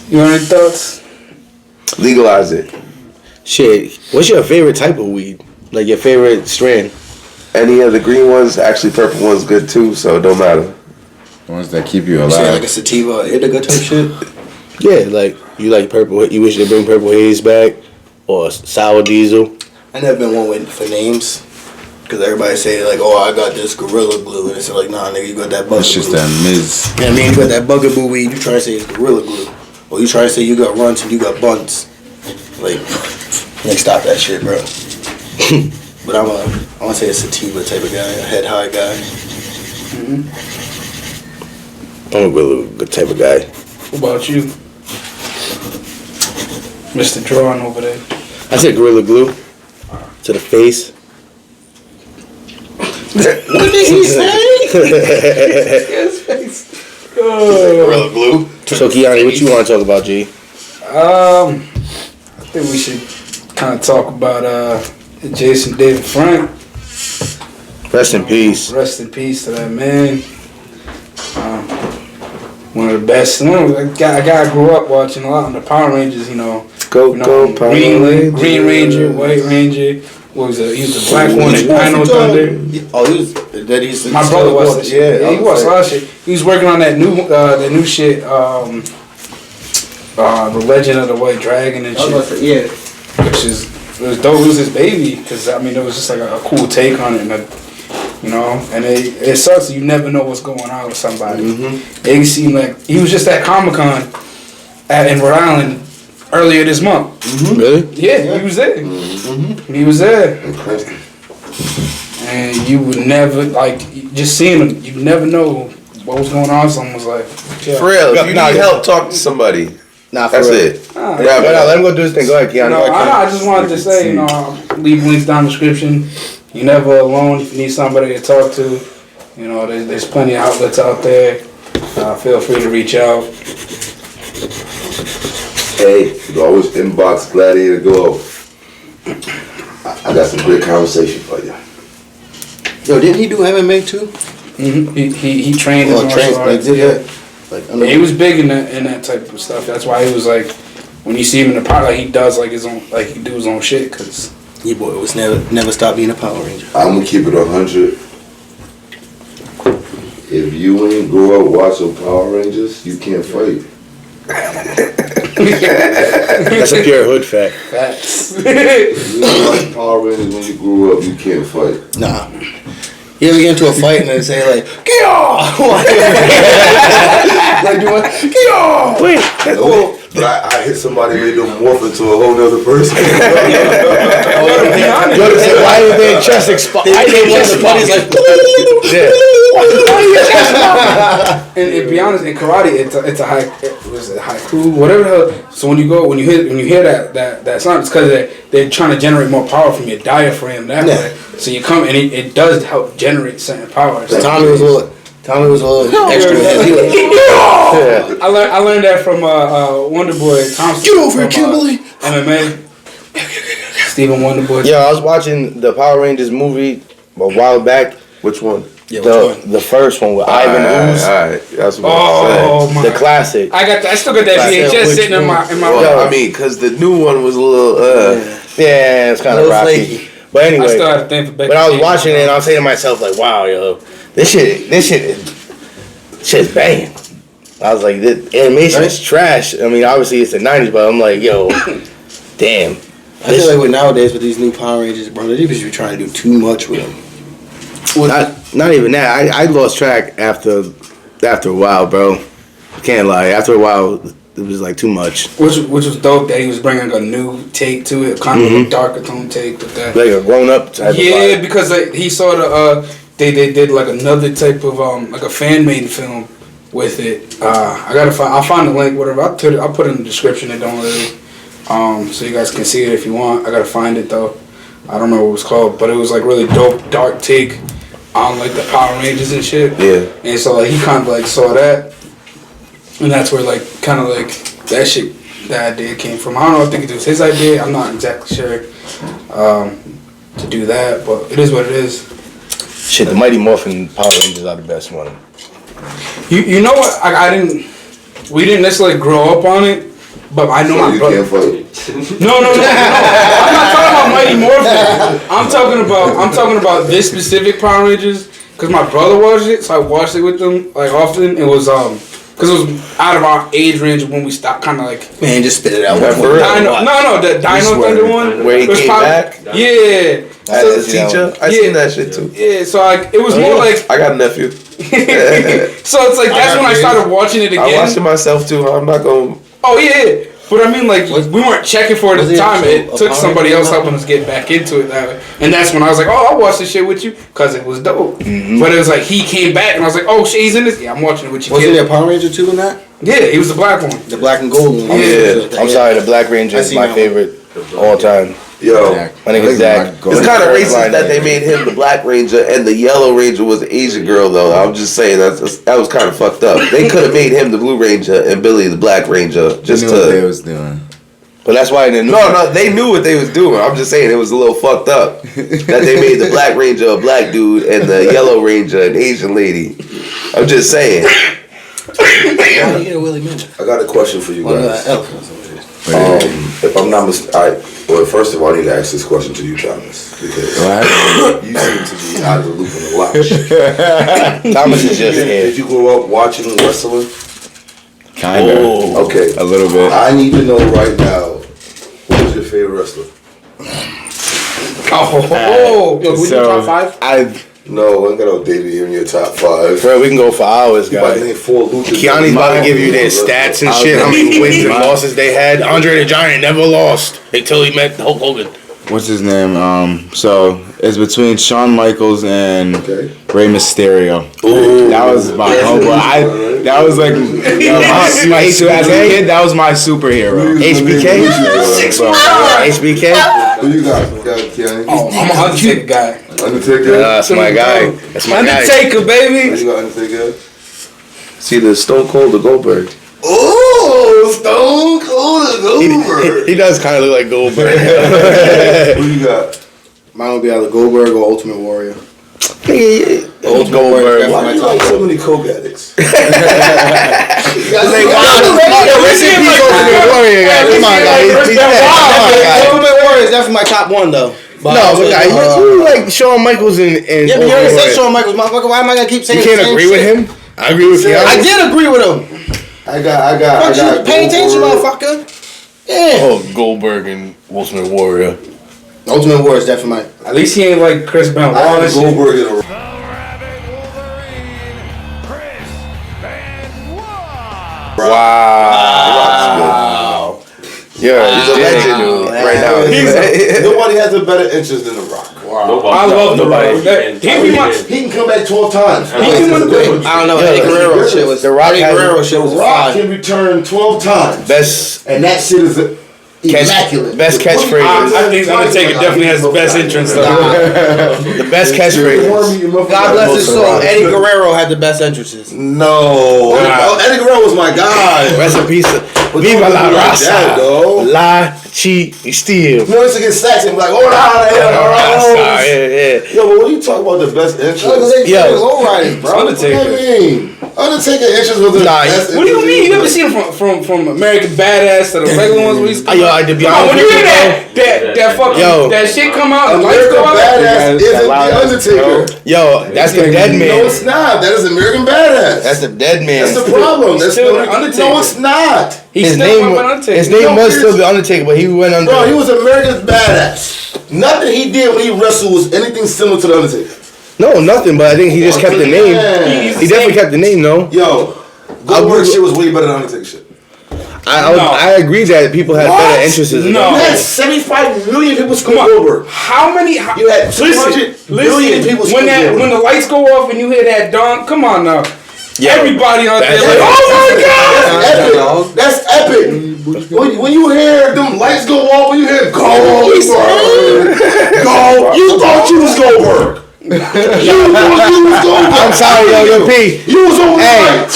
You want any thoughts? Legalize it. Shit. What's your favorite type of weed? Like your favorite strand? Any of the green ones, actually purple one's good too, so it don't matter. The ones that keep you You say like alive. a sativa, indica type shit. Yeah, like you like purple. You wish they bring Purple Haze back or sour diesel. I never been one with for names. Cause everybody say like, oh, I got this Gorilla Glue, and it's like, nah, nigga, you got that Bugaboo. It's just that Ms. You know what I mean? You got that Bugaboo weed. You try to say it's Gorilla Glue, or you try to say you got runts and you got bunts. Like stop that shit, bro. But I want to say a sativa type of guy, a head high guy. I'm a really good type of guy. What about you? Mr. Drawing over there. I said Gorilla Glue to the face. What did he say? Gorilla Glue. So Kiani, what you want to talk about, G? I think we should kind of talk about Jason David Frank. Rest in peace. Rest in peace to that man. One of the best. A guy I grew up watching a lot on the Power Rangers. Go Power Green Rangers. Ranger, White Ranger. What was it? He was the black one in Dino Thunder. Oh, he's My brother watched that shit. Yeah, he watched a like, lot of shit. He was working on that new shit. The Legend of the White Dragon and shit. Yeah. Which is, it was dope. It was his baby, because I mean it was just like a cool take on it, and and it sucks. You never know what's going on with somebody. It seemed like he was just at Comic-Con in Rhode Island earlier this month. Really? Yeah, he was there. He was there, and you would never just seeing him. You never know what was going on. Someone was like, yeah. For real, if you need help, talk to somebody. Nah, for That's real. it. Ah, Yeah, but let him go do his thing. Go ahead, Kiani. No, I just wanted to say, leave links down in the description. You're never alone if you need somebody to talk to. There's plenty of outlets out there. Feel free to reach out. Hey, you can always inbox Gladiator Glow. I got some great conversation for you. Yo, didn't he do MMA too? He trained in martial arts. He was big in that type of stuff. That's why he was like, when you see him in the power, like he does like his own, like he do his own shit. Cause your boy was never stop being a Power Ranger. I'm gonna keep it 100. If you ain't grow up watching Power Rangers, you can't fight. That's a pure hood fact. facts. If you didn't watch Power Rangers when you grew up, you can't fight. Nah. You ever get into a fight and they say like, get off! Like you want, get off! Wait, But I hit somebody, made them morph into a whole nother person. Jodeci, why is their chest exposed? Why is their chest exposed? And to be honest, in karate, it's a haiku, whatever the hell. So when you hear that sound, it's because they're trying to generate more power from your diaphragm that way. So you come and it does help generate certain power. So Tommy was a little extra. I learned that from Wonder Boy Thompson. Get over here, Kimberly. MMA. Stephen Wonder Boy. Yeah, I was watching the Power Rangers movie a while back. Which one? Yeah, which one? The first one with Ivan Ooze. Alright, that's what Oh my! The classic. I still got that VHS sitting in my room. Well, I mean, because the new one was a little. Yeah, it's kind of rocky. Flaky. But I anyway, still had a thing for Becky. but I was watching it and I was saying to myself like, wow, yo, this shit's banging. I was like, this animation is trash. I mean, obviously it's the 90s, but I'm like, yo, damn. I feel like nowadays with these new Power Rangers, bro, they just be trying to do too much with them. Not even that. I lost track after a while, bro. I can't lie. After a while, it was like too much. Which was dope that he was bringing a new take to it, kind of a darker tone take with that. Like a grown up type of vibe. Because he saw they did like another type of like a fan made film with it. I'll find the link, whatever. I'll put it in the description. It don't really, so you guys can see it if you want. I gotta find it though. I don't know what it was called, but it was like really dope, dark take on like the Power Rangers and shit. Yeah. And so like he kind of like saw that, and that's where like kind of like that idea came from. I don't know. I think it was his idea. I'm not exactly sure to do that, but it is what it is. Shit, the Mighty Morphin Power Rangers are the best one. You know what? We didn't necessarily grow up on it, but I know So my you brother. can't fight. No. I'm not talking about Mighty Morphin. I'm talking about this specific Power Rangers because my brother watched it, so I watched it with them like often. It was because it was out of our age range when we stopped, kind of like. Man, just spit it out. Yeah, for real. The Dino Thunder one Where he was came back? Yeah. As a teacher, I seen that shit too. Yeah, so like it was more like. I got a nephew. So it's like that's when I started watching it again. I watched it myself too. I'm not gonna. Oh yeah, but I mean like we weren't checking for it at the time. It took somebody else helping us get back into it that way, and that's when I was like, oh, I'll watch this shit with you because it was dope. Mm-hmm. But it was like he came back and I was like, oh shit, he's in this. Yeah, I'm watching it with you. Was he a Power Ranger too in that? Yeah, he was the black one. The black and gold one. Yeah. I'm sorry, the Black Ranger is my favorite all time. Yo, I think it's Zach. It's kind of racist that they made him the Black Ranger and the Yellow Ranger was an Asian girl, though. I'm just saying that was kind of fucked up. They could have made him the Blue Ranger and Billy the Black Ranger just They knew what they was doing. But that's why they knew. No, they knew what they was doing. I'm just saying it was a little fucked up that they made the Black Ranger a black dude and the Yellow Ranger an Asian lady. I'm just saying. I got a question for you guys. If I'm not mistaken, well, first of all, I need to ask this question to you, Thomas, because you seem to be out of the loop on a lot of shit. Thomas is just Did you grow up watching wrestling? Kinda. Okay. A little bit. I need to know right now, who is your favorite wrestler? Yo, who's your top five? No, I ain't got no David here in your top five. Bro, we can go for hours, You about to guys. name 4 Luchas. Keanu's about to give you their stats and shit, how many wins and losses they had. Andre the Giant never lost until he met Hulk Hogan. What's his name? So it's between Shawn Michaels and Rey Mysterio. Ooh. That was my homeboy. That was like my as a kid. That was my superhero. HBK? HBK? Who you got? Keanu? Oh, I'm an Undertaker guy. Undertaker? That's my guy. That's my guy. Undertaker, baby. You got Undertaker? It's either Stone Cold or Goldberg. Oh, Stone Cold Goldberg. He does kind of look like Goldberg. Who you got? Mine would be either Goldberg or Ultimate Warrior. Old Goldberg. Why do you like so many coke addicts? Rest in peace, Ultimate Warrior. Come on, guys. Ultimate Warrior is definitely my top one though. But No, but guys, you like Shawn Michaels and yeah, but you already said Shawn Michaels, motherfucker. Why am I gonna keep saying? You can't agree with him. I agree with you. I did agree with him. I got. Pay attention, motherfucker. Yeah. Oh, Goldberg and Ultimate Warrior. Ultimate Warrior is definitely mine. At least he ain't like Chris Benoit. I have Goldberg in a Wow. Yeah, he's a legend right now. Nobody has a better interest than The Rock. I love The Rock. He can come back 12 times. I don't know. Eddie Guerrero shit was. The Rock Eddie Guerrero shit was The Rock fire. can return 12 times. Best And that shit is immaculate. best catchphrase. I think Undertaker definitely has the best entrance though. The best catchphrase. God bless his soul. Eddie Guerrero had the best entrances. No. Eddie Guerrero was my guy. Rest in peace. Viva la raza. La chi steal. You know, used to get sacked and be like, oh, Yeah. Yo, but when you talk about the best entrance, Low riders, bro. what do you mean? Undertaker entrance was the best. What do you mean? You never seen him from American Badass to the regular ones where he's Yo, to be Come on, honest when you with hear you, that fucking Yo. that shit come out and lights American go out. Badass isn't the Undertaker. yo, that's the dead No, man. it's not. That is American Badass. That's the dead man. That's the problem. That's still the the Undertaker. No, it's not. He's His still name, went Undertaker. his name No, was here's- still the Undertaker, but he went under. Bro, he was America's Badass. Nothing he did when he wrestled was anything similar to the Undertaker. No, nothing. But I think he just kept the name. Man. He definitely kept the name, though. Yo, Goldberg shit was way better than Undertaker shit. I agree that people had better interests. No. You had 75 million people Come scream on. Goldberg. How many? You had 200 million people When scream Goldberg. when the lights go off and you hear that dong, come on now. Everybody out there That's like, it. oh my god! That's epic. When you hear them lights go off, when you hear Goldberg, you thought you was Goldberg. You thought you was Goldberg. I'm sorry, yo, P. You was over Hey. there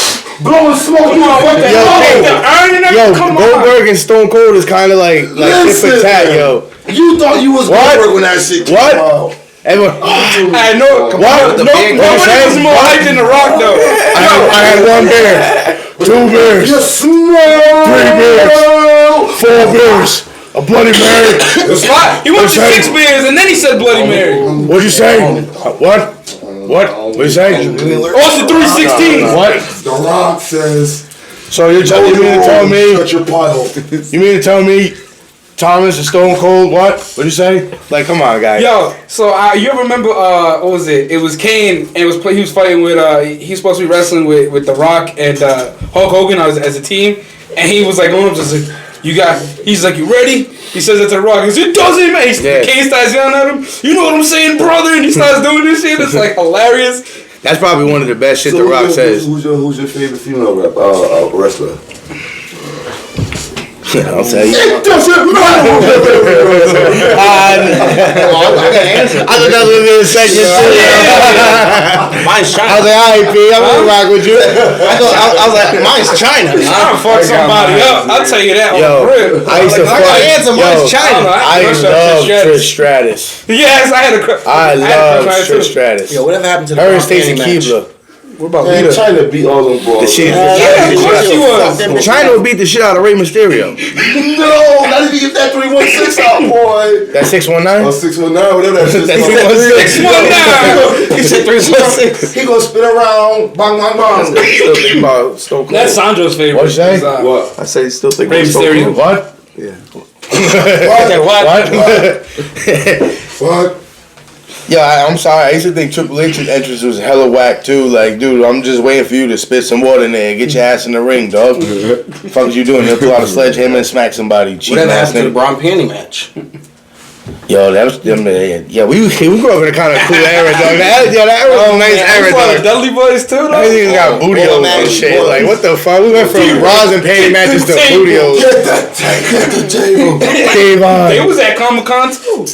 blowing smoke. Come on, what the Yo, hell? hey. The iron and Yo, everything, come on. Goldberg and Stone Cold is kind of like tit Listen, for tat, yo. You thought you was What? Goldberg when that shit came What? out. Everyone, I know. What? No, What you nobody saying? was more hyped than The Rock though. I had 1 beer, 2 beers, You smell. 3 beers, 4 beers, a Bloody Mary. He went to What's 6 beers and then he said Bloody Mary. What'd you say? What? What'd you say? Austin 316. What? The Rock says. So you mean to tell me? Shut your pothole. You mean to tell me Thomas and Stone Cold? What? What'd you say? Like, come on, guys. Yo, so you ever remember what was it? It was Kane and he was fighting with he was supposed to be wrestling with The Rock and Hulk Hogan as a team, and he was like going up just like he's like, you ready? He says it to The Rock. He goes, it doesn't matter. Kane starts yelling at him. You know what I'm saying, brother? And he starts doing this shit. It's like hilarious. That's probably one of the best shit The Rock says. Who's your favorite female wrestler? I'll tell you. It doesn't matter. I thought that was gonna be a segment too. Mine's I China. was like, alright, P, I'm gonna rock with you. I was like, mine's China. I'll fuck somebody up. I'll tell you that. Yo, on the real. I used to I got fuck. answer. Mine's Yo, China. I love Trish Stratus. Yes, I had a crush. I love Trish Stratus. Yo, whatever happened to the Her and Rock Stacy Annie match? Keibler. What about Man, Lita? China beat all them boys. Yeah, of course she was. China would beat the shit out of Rey Mysterio. No, not if you get that 316 out, boy. That 619? Or 619, whatever that shit That is. 619. He said 316. He gonna spin around, bang, bang, bang. Still think about Stone Cold. That's Sandro's favorite. What'd you say? What? I say still think Rey about Stone Mysterio. Cold. What? Yeah. What? Yeah, I'm sorry. I used to think Triple H's entrance was hella whack too. Like, dude, I'm just waiting for you to spit some water in there and get your ass in the ring, dog. Fuck is you doing? They'll pull out a sledgehammer and smack somebody. Cheap Whatever ass happened to the nigga. Braun Panty match? Yo, that was them. Yeah, we grew up in a kind of cool era, dog. That era was a nice era, dog. Dudley Boys too, though. Everything got bootios and shit. Like, what the fuck? We went from bras and panty matches to bootios. Get the table. Devon. They was at Comic Con too.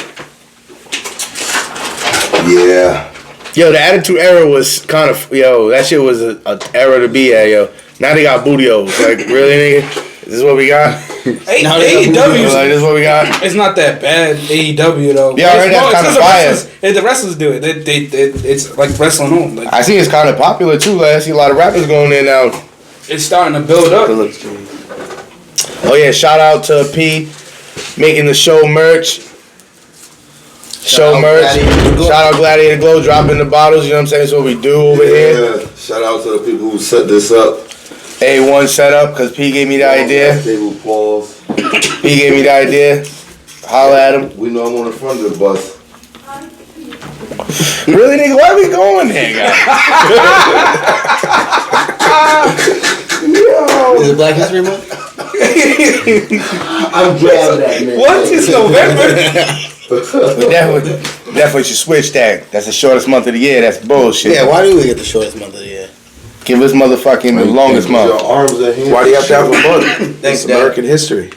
Yeah. Yo, the Attitude Era was kind of, that shit was a era to be at, yo. Now they got bootios. Like, really, nigga? This is what we got. AEW, Like, this is what we got. it's not that bad. AEW though. Yeah, I heard that's kind of fire. The wrestlers do it. It's like wrestling on. Like, I see it's kind of popular too. Like, I see a lot of rappers going there now. it's starting to build up. Oh yeah, shout out to P making the show merch. Show merch. Shout out Gladiator Glow dropping the bottles. You know what I'm saying? That's what we do over here. Yeah. Shout out to the people who set this up. A1 setup because P gave me the idea. Table pause. P gave me the idea. Holla at him. We know I'm on the front of the bus. Really, nigga? Why are we going there, guys? Is it Black History Month? I'm grabbing that, man. What is November? Definitely should switch that. That's the shortest month of the year. That's bullshit. Yeah, why do we get the shortest month of the year? Give us motherfucking the longest month. Your arms and hands. Why do you have to have a month? Thanks, It's American history.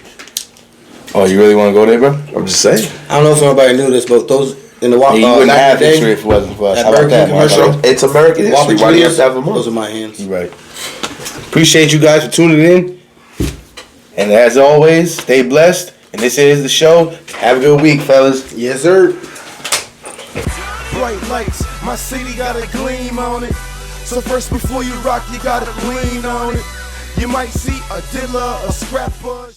Oh, you really want to go there, bro? I'm just saying. I don't know if anybody knew this, but those in the walk. You wouldn't have day, history if it wasn't for us. that How about Burger that? King Mark? commercial. It's American history. Why do you have to have a Those month? are my hands. You right. Appreciate you guys for tuning in. And as always, stay blessed. And this is the show. Have a good week, fellas. Yes, sir. Bright lights, my city got a gleam on it. So first before you rock, you gotta lean on it. You might see a dealer, a scrapper.